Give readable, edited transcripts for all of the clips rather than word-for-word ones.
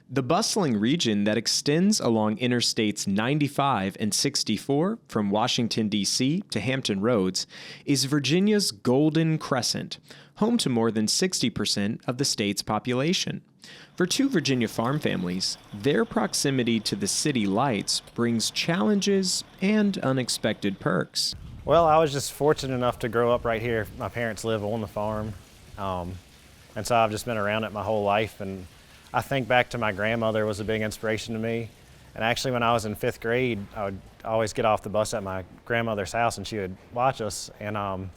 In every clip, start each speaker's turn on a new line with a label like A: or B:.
A: The bustling region that extends along Interstates 95 and 64 from Washington, D.C. to Hampton Roads is Virginia's Golden Crescent, home to more than 60% of the state's population. For two Virginia farm families, their proximity to the city lights brings challenges and unexpected perks.
B: Well, I was just fortunate enough to grow up right here. My parents live on the farm, and so I've just been around it my whole life. And I think back to my grandmother was a big inspiration to me. And actually, when I was in 5th grade, I would always get off the bus at my grandmother's house, and she would watch us. And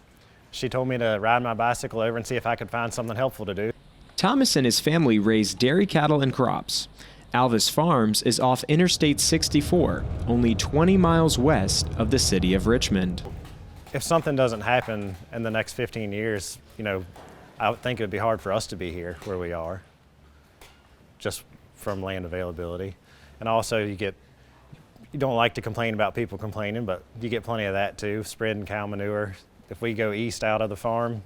B: she told me to ride my bicycle over and see if I could find something helpful to do.
A: Thomas and his family raise dairy cattle and crops. Alvis Farms is off Interstate 64, only 20 miles west of the city of Richmond.
B: If something doesn't happen in the next 15 years, I would think it would be hard for us to be here where we are, just from land availability. And also you don't like to complain about people complaining, but you get plenty of that too, spreading cow manure. If we go east out of the farm,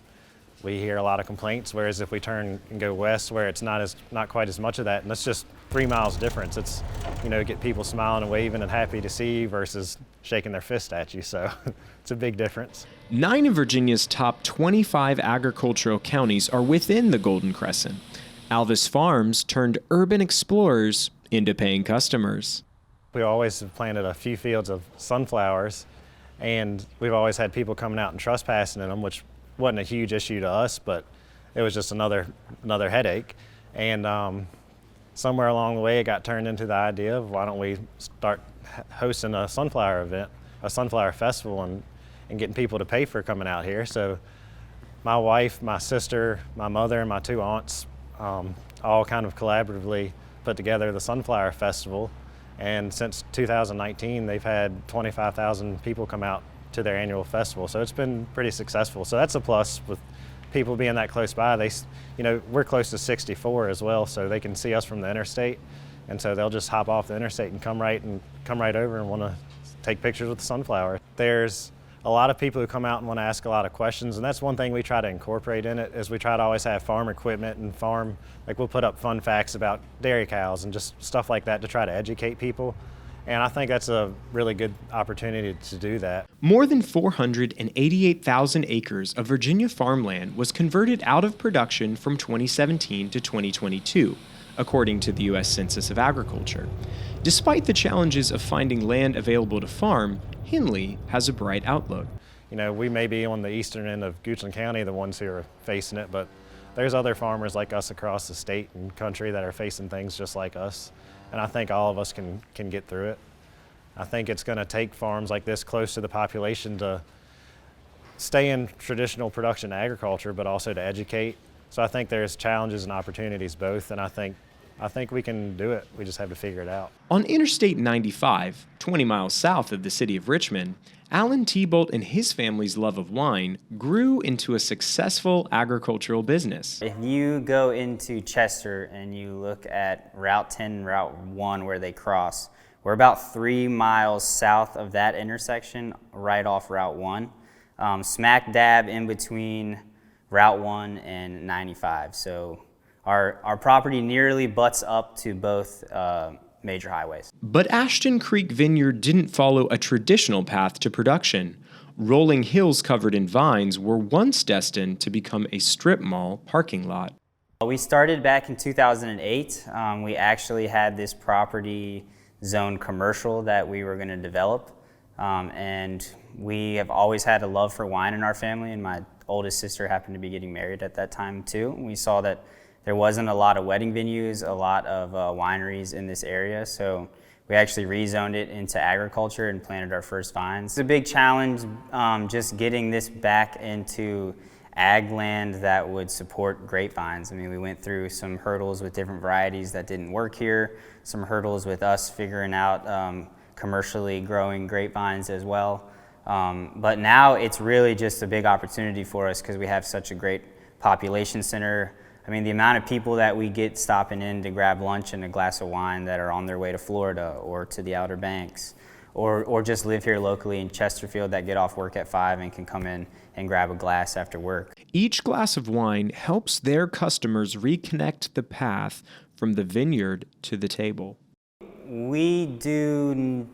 B: we hear a lot of complaints, whereas if we turn and go west where it's not quite as much of that, and it's just 3 miles difference. It's, get people smiling and waving and happy to see you versus shaking their fist at you, so it's a big difference.
A: 9 of Virginia's top 25 agricultural counties are within the Golden Crescent. Alvis Farms turned urban explorers into paying customers.
B: We always have planted a few fields of sunflowers, and we've always had people coming out and trespassing in them, which wasn't a huge issue to us, but it was just another headache. And somewhere along the way, it got turned into the idea of why don't we start hosting a sunflower event, a sunflower festival, and getting people to pay for coming out here. So my wife, my sister, my mother, and my 2 aunts all kind of collaboratively put together the Sunflower Festival. And since 2019, they've had 25,000 people come out to their annual festival. So it's been pretty successful. So that's a plus with people being that close by. We're close to 64 as well, so they can see us from the interstate. And so they'll just hop off the interstate and come right over and want to take pictures with the sunflower. There's a lot of people who come out and want to ask a lot of questions, and that's one thing we try to incorporate in it, is we try to always have farm equipment and we'll put up fun facts about dairy cows and just stuff like that to try to educate people. And I think that's a really good opportunity to do that.
A: More than 488,000 acres of Virginia farmland was converted out of production from 2017 to 2022, according to the U.S. Census of Agriculture. Despite the challenges of finding land available to farm, Henley has a bright outlook.
B: We may be on the eastern end of Goochland County, the ones who are facing it, but there's other farmers like us across the state and country that are facing things just like us. And I think all of us can get through it. I think it's going to take farms like this close to the population to stay in traditional production agriculture, but also to educate. So I think there's challenges and opportunities both, and I think we can do it. We just have to figure it out.
A: On Interstate 95, 20 miles south of the city of Richmond, Alan Thibault and his family's love of wine grew into a successful agricultural business.
C: If you go into Chester and you look at Route 10 and Route 1 where they cross, we're about 3 miles south of that intersection, right off Route 1, smack dab in between Route 1 and 95. So our property nearly butts up to both major highways.
A: But Ashton Creek Vineyard didn't follow a traditional path to production. Rolling hills covered in vines were once destined to become a strip mall parking lot.
C: We started back in 2008. We actually had this property zoned commercial that we were going to develop. And we have always had a love for wine in our family, and my oldest sister happened to be getting married at that time too. We saw that there wasn't a lot of wedding venues, a lot of wineries in this area, so we actually rezoned it into agriculture and planted our first vines. It's a big challenge just getting this back into ag land that would support grapevines. I mean, we went through some hurdles with different varieties that didn't work here, some hurdles with us figuring out commercially growing grapevines as well. But now it's really just a big opportunity for us because we have such a great population center. I mean, the amount of people that we get stopping in to grab lunch and a glass of wine that are on their way to Florida or to the Outer Banks, or just live here locally in Chesterfield that get off work at 5 and can come in and grab a glass after work.
A: Each glass of wine helps their customers reconnect the path from the vineyard to the table.
C: We do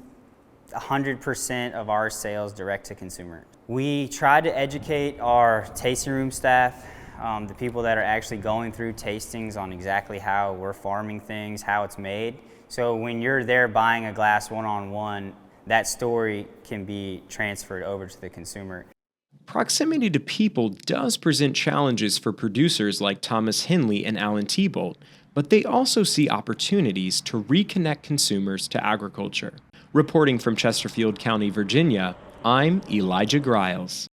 C: 100% of our sales direct to consumer. We try to educate our tasting room staff, the people that are actually going through tastings, on exactly how we're farming things, how it's made. So when you're there buying a glass one-on-one, that story can be transferred over to the consumer.
A: Proximity to people does present challenges for producers like Thomas Henley and Alan Thibault, but they also see opportunities to reconnect consumers to agriculture. Reporting from Chesterfield County, Virginia, I'm Elijah Griles.